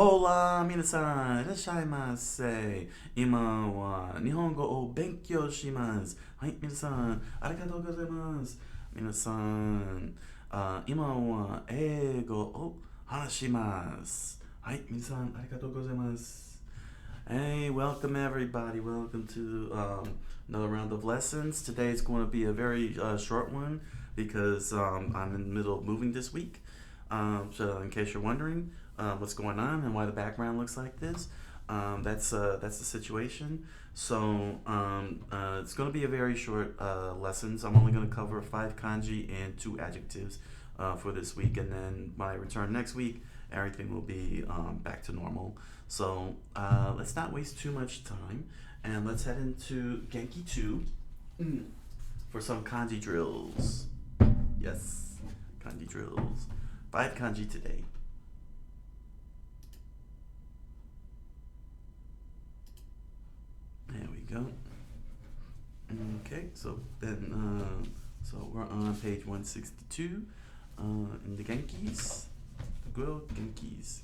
Hola, 皆さん、いらっしゃいませ。今は日本語を勉強します。はい、皆さん、ありがとうございます。皆さん、今は英語を話します。はい、皆さん、ありがとうございます。Hey, welcome everybody. Welcome to another round of lessons. Today is going to be a very short one because I'm in the middle of moving this week. So, in case you're wondering what's going on and why the background looks like this, that's the situation. So, it's going to be a very short lessons. I'm only going to cover 5 kanji and 2 adjectives for this week, and then when I return next week, everything will be back to normal. So let's not waste too much time and let's head into Genki 2 for some kanji drills. Yes, kanji drills. 5 kanji today. There we go. Okay, so then, so we're on page 162 in the Genkis, the good old Genkis.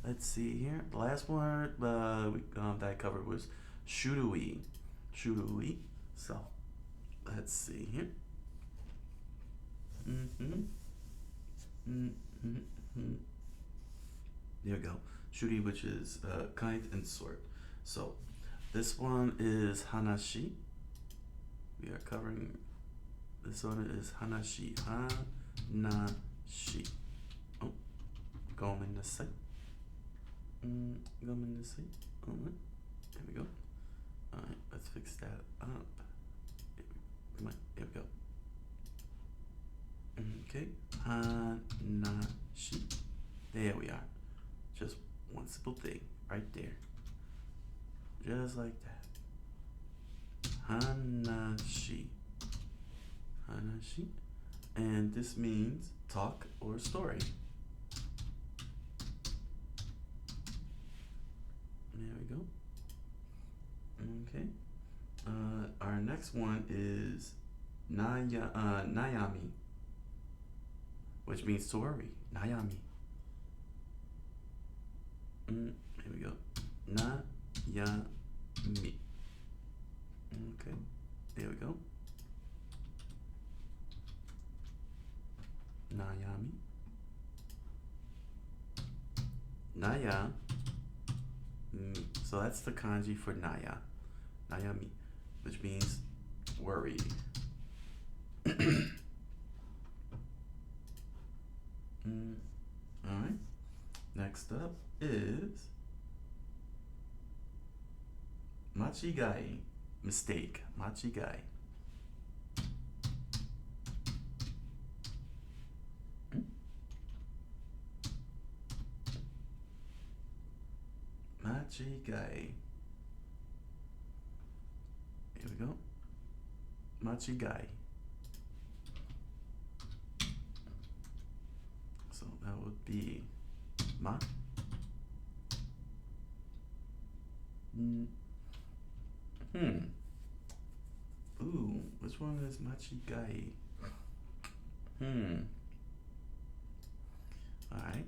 Let's see here. The last word that I covered was shurui. Shurui. So, let's see here. Mm-hmm. Mm-hmm. There we go. Shuri, which is kind and sort. So, this one is hanashi. We are covering. This one is hanashi. Hanashi. Oh, gomenasai. Gomenasai. Alright. There we go. Alright, let's fix that up. There we go. Okay. Hanashi. There we are. Just one simple thing right there. Just like that. Hanashi. Hanashi. And this means talk or story. There we go. Okay. Our next one is Nayami, which means to worry. Nayami. Here we go. Nayami. Okay. There we go. Nayami. Naya. So that's the kanji for naya. Nayami, which means worry. Alright. Next up is machigai. Mistake. Machigai. Machigai. Here we go. Machigai. So that would be ma. Ooh, which one is machigai? Alright.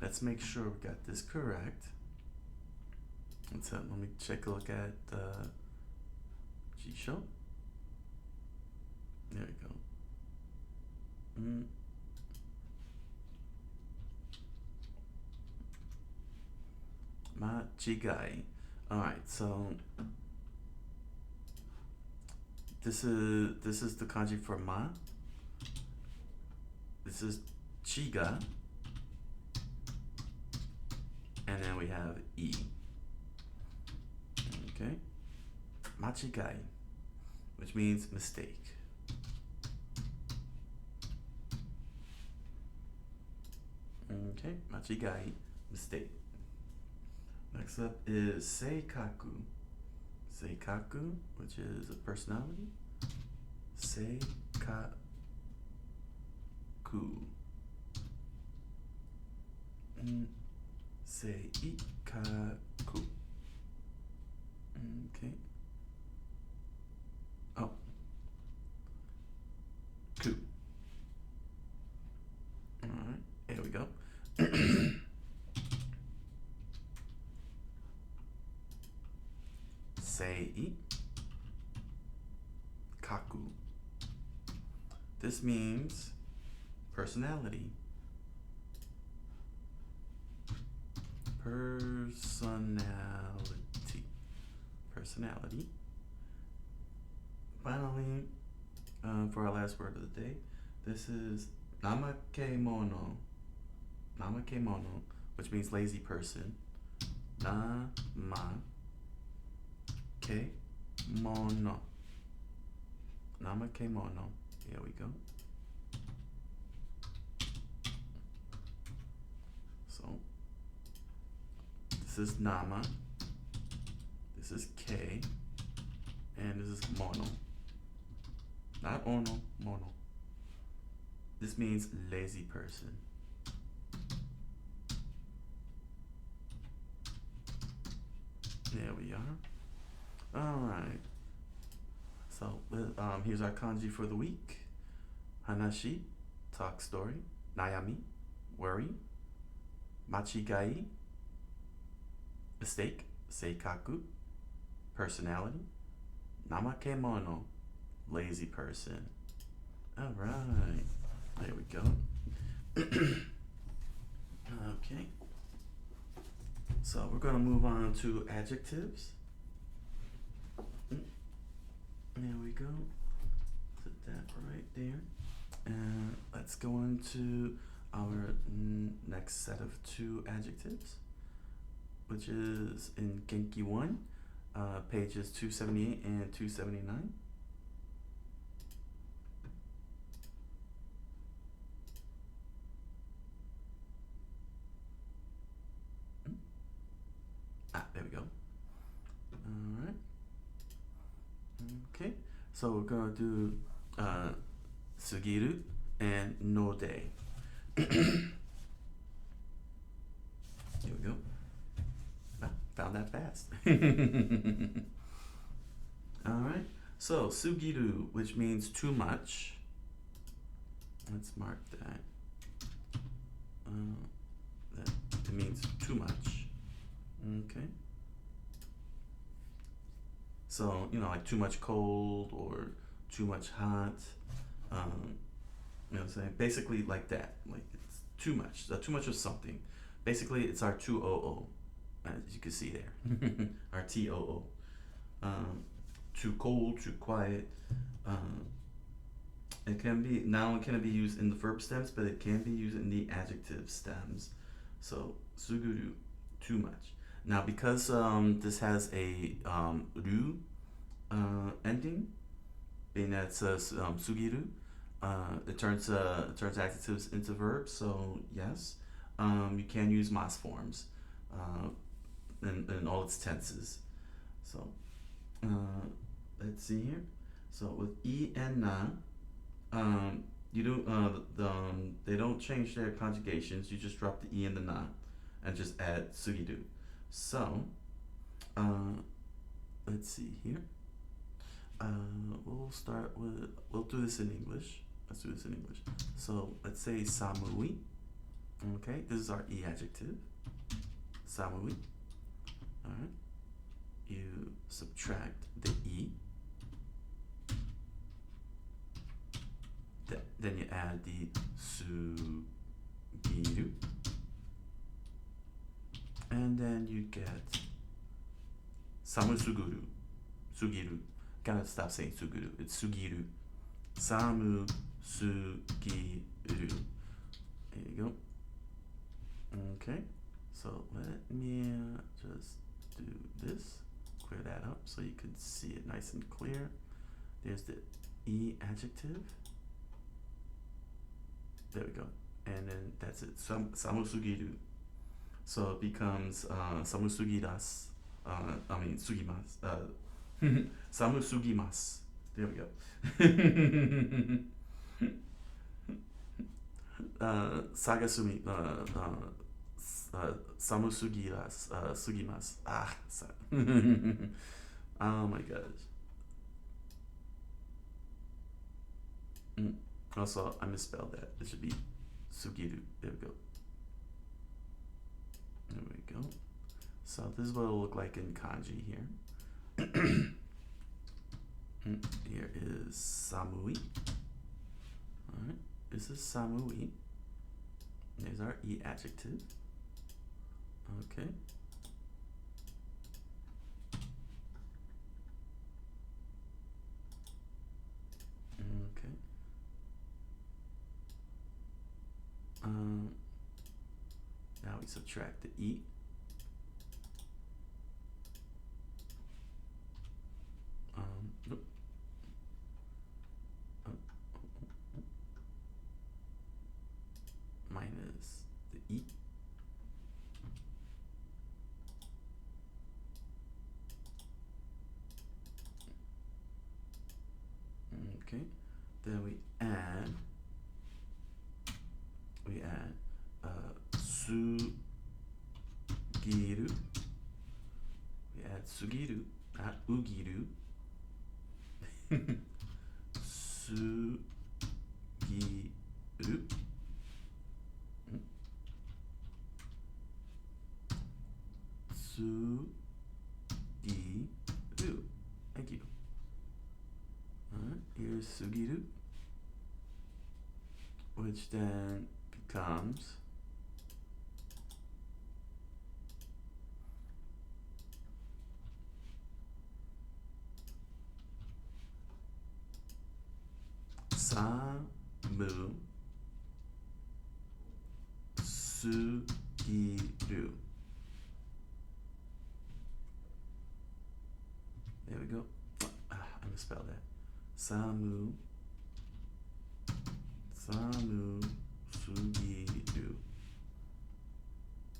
Let's make sure we got this correct. Let me check a look at the Jisho. There we go. Machigai. Alright, so this is the kanji for ma. This is chiga. And then we have E. Okay. Machigai, which means mistake. Okay. Machigai, mistake. Next up is seikaku. Seikaku, which is a personality. Seikaku. Seikaku. Okay. Oh. Ku. Alright, here we go. seikaku. This means personality. Personality. Finally, for our last word of the day, this is namakemono. Namakemono, which means lazy person. Namakemono. Namakemono. Here we go. So, this is nama, this is K, and this is mono. Not ono, mono. This means lazy person. There we are. Alright. So, here's our kanji for the week. Hanashi, talk story. Nayami, worry. Machigai, mistake. Seikaku, personality. Namakemono, lazy person. Alright. There we go. Okay. So we're going to move on to adjectives. There we go. Put that right there. And let's go into our next set of 2 adjectives, which is in Genki 1, pages 278 and 279. There we go. All right. Okay. So we're gonna do sugiru and node. Here we go. Found that fast. All right. So sugiru, which means too much. Let's mark that. That it means too much. Okay. So, like too much cold or too much hot. You know what I'm saying? Basically like that. Like it's too much. Too much of something. Basically, it's our 200, as you can see there. Our TOO. Too cold, too quiet. It can be, not only can it be used in the verb stems, but it can be used in the adjective stems. So, suguru, too much. Now, because this has a ru ending, being that it says sugiru, it turns adjectives into verbs. So yes, you can use mas forms in all its tenses. So let's see here. So with I and na, you don't they don't change their conjugations. You just drop the I and the na, and just add sugiru. So, let's see here. We'll do this in English. Let's do this in English. So, let's say samui. Okay, this is our E adjective. Samui. Alright. You subtract the E. Then you add the sugiru. And then you get samu suguru. Sugiru. Gotta stop saying suguru. It's sugiru. Samu sugiru. There you go. Okay. So let me just do this. Clear that up so you can see it nice and clear. There's the E adjective. There we go. And then that's it. Samu sugiru. So it becomes samu sugiras. Sugimas. Samu sugimas. There we go. Sagasumi. Samu sugiras. Sugimas. Oh my gosh. Also, I misspelled that. It should be sugiru. There we go. There we go. So this is what it'll look like in kanji here. Here is samui. Alright, this is samui. There's our E adjective. Okay. Okay. Now we subtract the E. Nope. Minus the E. Okay. Then we add sugiru. We add sugiru, not ugiru. Sugiru. Sugiru. Thank you. Alright, here's sugiru, which then becomes samu sugiru. There we go. I misspelled that. Samu sugiru.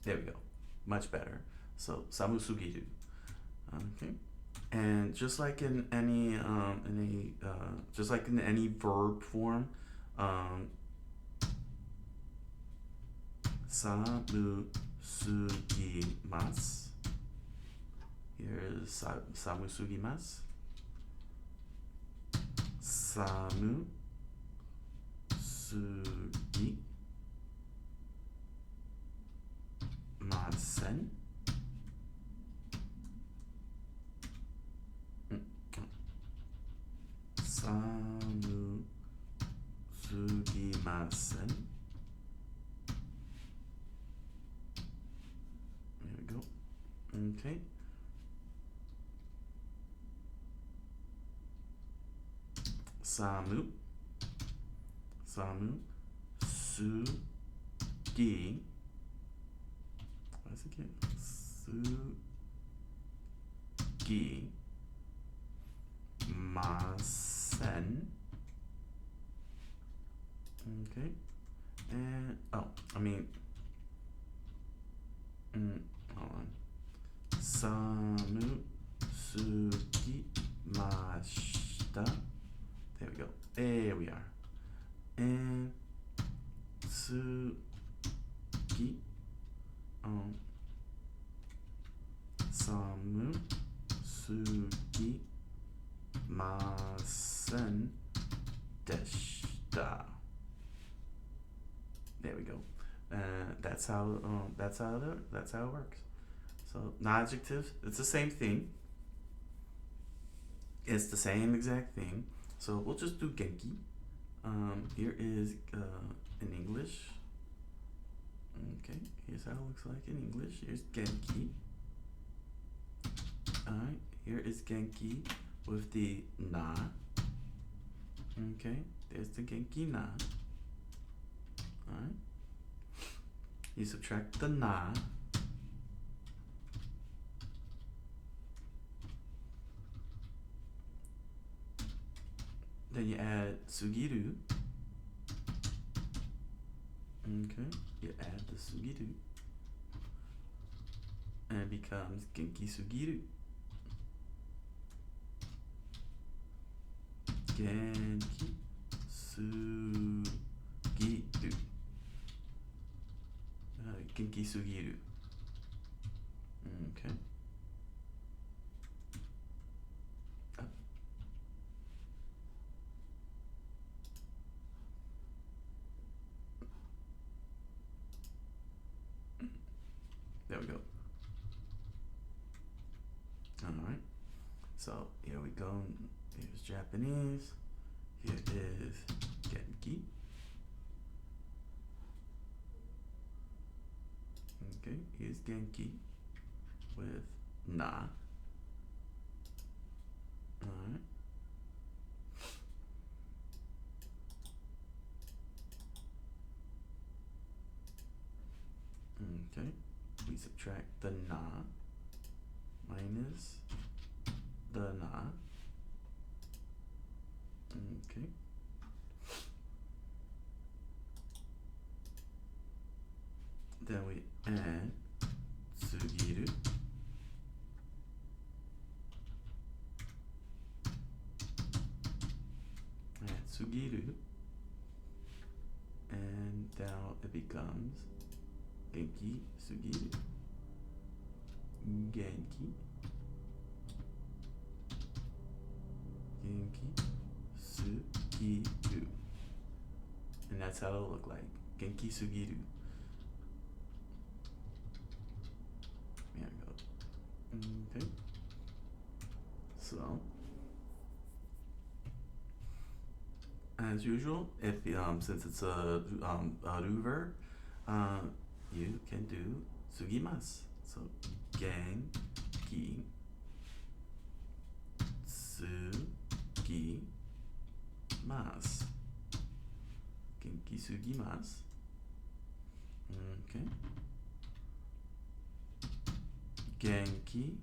There we go. Much better. So samu sugiru. Okay. And just like in any verb form, samu sugimasu. Here's samu sugimasu. Samu sugimasen. Samu sugimasen. There we go. Okay. Samu sugi. What's it again? Sugi masen. Okay. And hold on. Samu sugimashita. There we go. There we are. And sugi. Samu sugimasen deshita. There we go. That's how it works. So non-adjective, it's the same thing. It's the same exact thing. So we'll just do genki. Here is in English. Okay, here's how it looks like in English. Here's genki. Alright, here is genki with the na. Okay, there's the genki na. Alright. You subtract the na. Then you add sugiru. Okay, you add the sugiru. And it becomes genki sugiru. Genki sugiru. Genki sugiru. Okay. There we go. Alright. So here we go. Here's Japanese. Here is genki. Okay, here's genki with na. Alright. Okay, we subtract the na minus the na. Okay. Then we add sugiru. Add sugiru. And now it becomes genki sugiru. Genki. Genki sugiru. And that's how it'll look like. Genki sugiru. There we go. Okay. So, as usual, if since it's a ru verb, you can do sugimasu. So, genki sugimasu. Genki sugimasu. Okay. Genki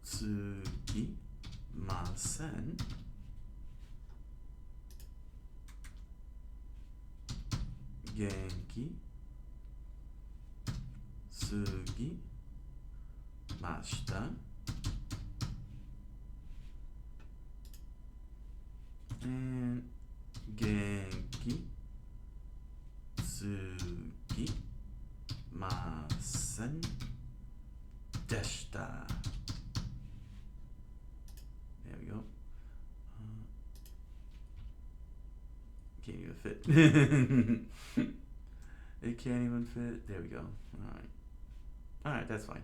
sugimasen. Genki sugimashita. And genki sugimasen deshita. There we go. Can't even fit. It can't even fit. There we go. Alright. Alright, that's fine.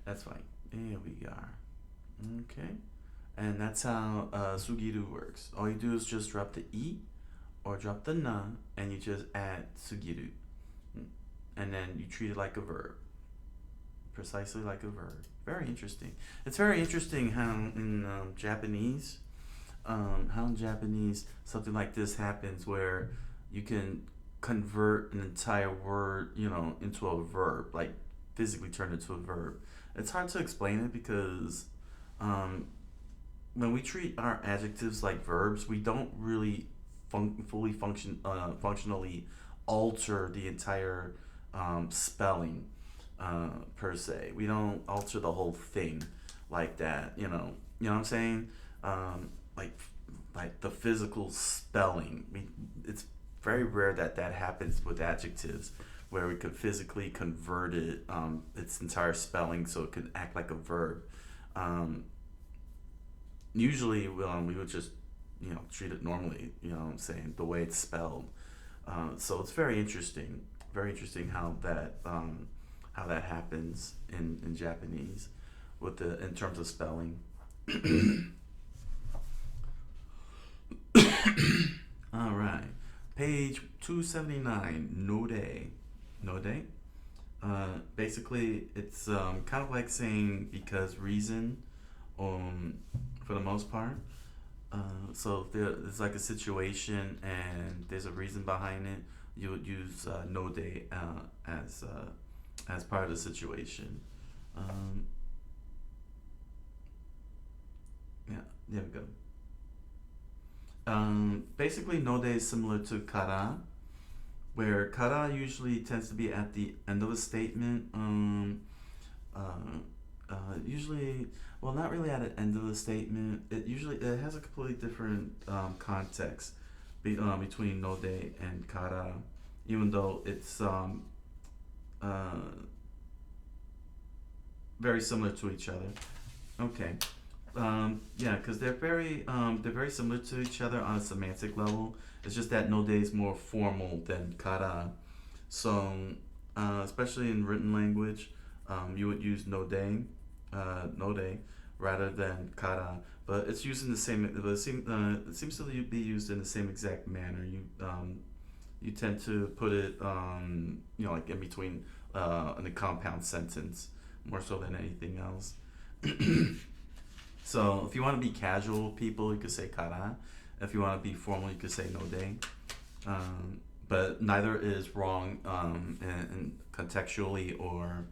That's fine. There we are. Okay. And that's how sugiru works. All you do is just drop the e or drop the na and you just add sugiru. And then you treat it like a verb. Precisely like a verb. Very interesting. It's very interesting how in Japanese, something like this happens where you can convert an entire word, into a verb, like physically turn it to a verb. It's hard to explain it because when we treat our adjectives like verbs, we don't really functionally alter the entire spelling per se. We don't alter the whole thing like that. You know what I'm saying? Like the physical spelling. It's very rare that happens with adjectives, where we could physically convert it, its entire spelling, so it could act like a verb. Usually, we would just, treat it normally, the way it's spelled. So it's very interesting how that happens in Japanese in terms of spelling. All right, page 279, node. Basically, it's kind of like saying because reason, for the most part. So if there's like a situation and there's a reason behind it, you would use node as part of the situation. Yeah, there we go. Basically, node is similar to kara, where kara usually tends to be at the end of a statement. Usually, well, not really at the end of the statement. It has a completely different context between node and kara, even though it's very similar to each other. Okay. Yeah, because they're very similar to each other on a semantic level. It's just that node is more formal than kara. So, especially in written language, you would use node, rather than kara, but it's used in the same. But it seems to be used in the same exact manner. You tend to put it, like in between in a compound sentence more so than anything else. So if you want to be casual people, you could say kara. If you want to be formal, you could say node. But neither is wrong, and contextually or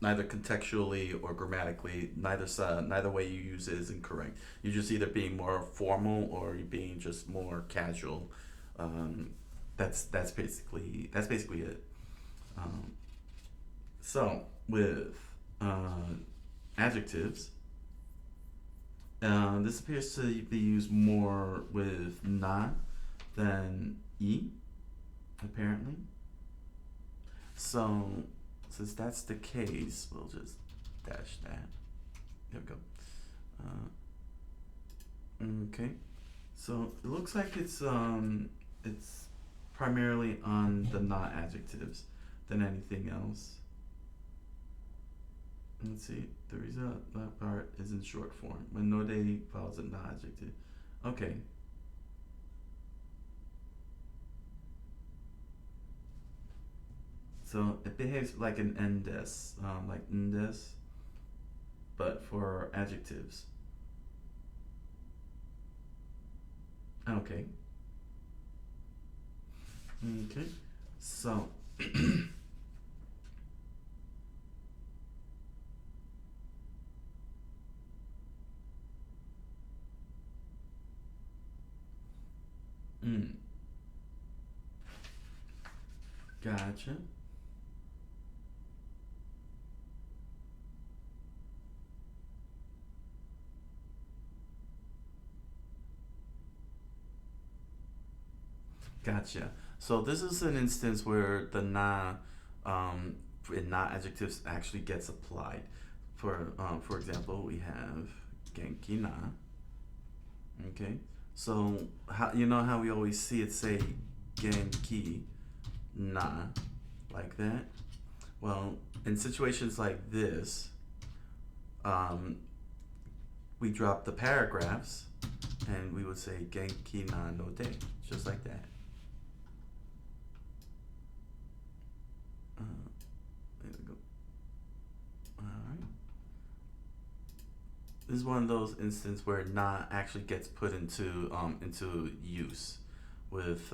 neither contextually or grammatically. Neither way you use it is incorrect. You're just either being more formal or you're being just more casual. That's basically it. So with adjectives, this appears to be used more with na than e, apparently. So since that's the case, we'll just dash that. There we go. Okay. So it looks like it's primarily on the not adjectives than anything else. Let's see. The reason that part is in short form when node follows a not adjective. Okay. So it behaves like an endes, like ndes, but for adjectives. Okay. Okay. So gotcha. Gotcha. So this is an instance where the na in na adjectives actually gets applied. For example, we have genki na. Okay. So how we always see it say genki na like that. Well, in situations like this, we drop the paragraphs and we would say genki na no de, just like that. There we go. Alright. This is one of those instances where na actually gets put into use with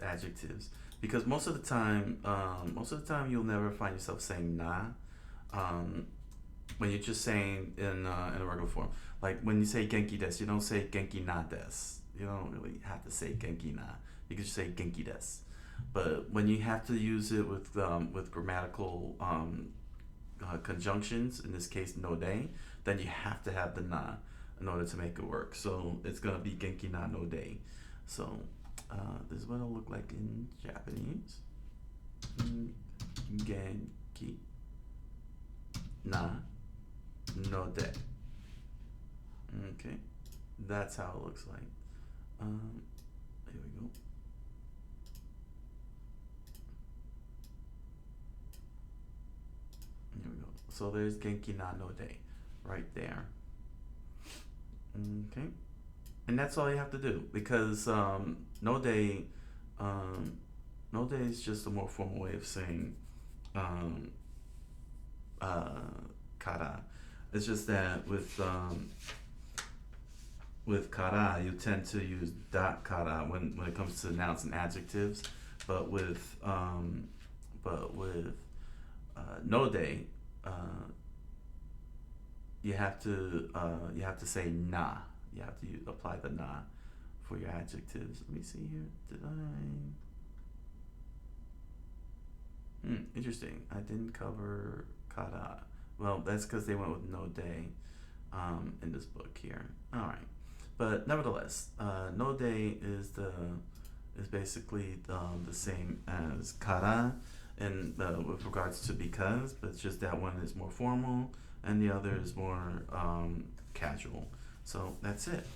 adjectives, because most of the time you'll never find yourself saying na when you're just saying in a regular form. Like when you say genki desu, you don't say genki na desu. You don't really have to say genki na. You can just say genki desu. But when you have to use it with grammatical conjunctions, in this case no de, then you have to have the na in order to make it work. So it's gonna be genki na no de. So this is what it'll look like in Japanese. Genki na no de. Okay, that's how it looks like. Here we go. Here we go. So there's genki na no de right there. Okay. And that's all you have to do, because no de is just a more formal way of saying kara. It's just that with kara you tend to use da kara when it comes to nouns and adjectives, but with no de you have to say na. You have to apply the na for your adjectives. Let me see here. Did I? Interesting. I didn't cover kara. Well, that's because they went with no de in this book here. All right, but nevertheless, no de is basically the same as kara, and with regards to because, but it's just that one is more formal and the other is more casual. So that's it.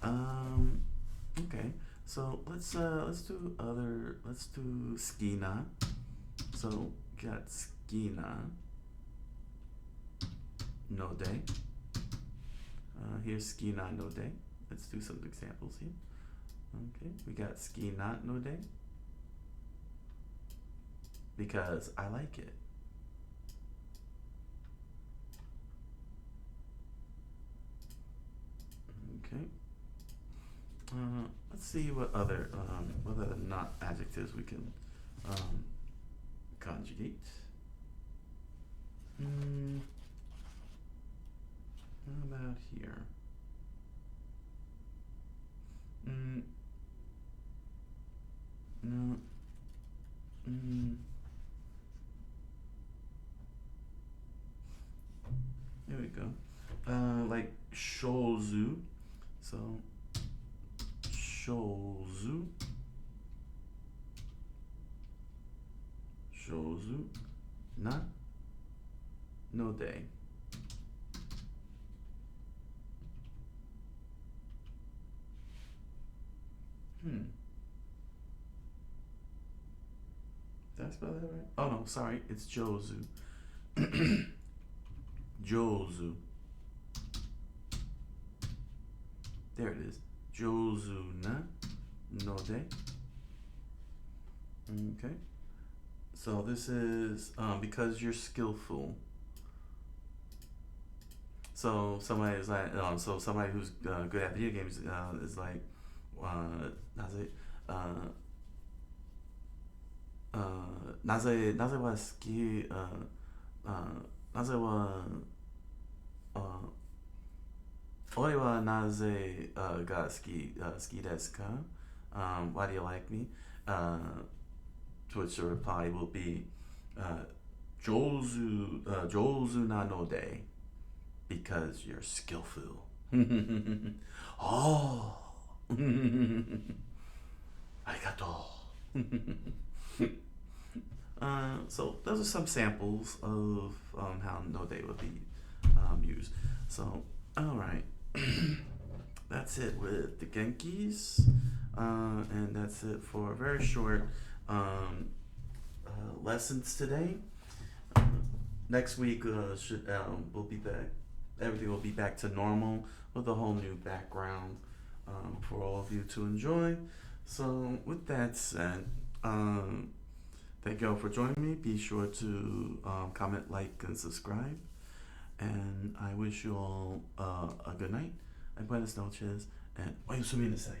Okay. So let's do skina. So got ski na no de. Here's ski na no de. Let's do some examples here. Okay, we got ski not no de because I like it. Okay. Let's see what other not adjectives we can conjugate. How about here? No. There we go. Like shozu. So shozu. Shozu na no de. Did I spell that right? Oh no, sorry, it's Jozu. Jozu. There it is. Jozu na no de. Okay. So this is because you're skillful. So somebody is like, so somebody who's good at video games is like, how's it? なぜは好きなぜは俺はなぜが好きですか? Why do you like me? To which the reply will be 上手なので because you're skillful. Oh, ありがとう. So those are some samples of how no de would be used. So, all right, that's it with the Genkis, and that's it for very short lessons today. Next week we'll be back. Everything will be back to normal with a whole new background for all of you to enjoy. So with that said, thank you all for joining me. Be sure to comment, like, and subscribe. And I wish you all a good night. Buenas noches and oyasumi nasai.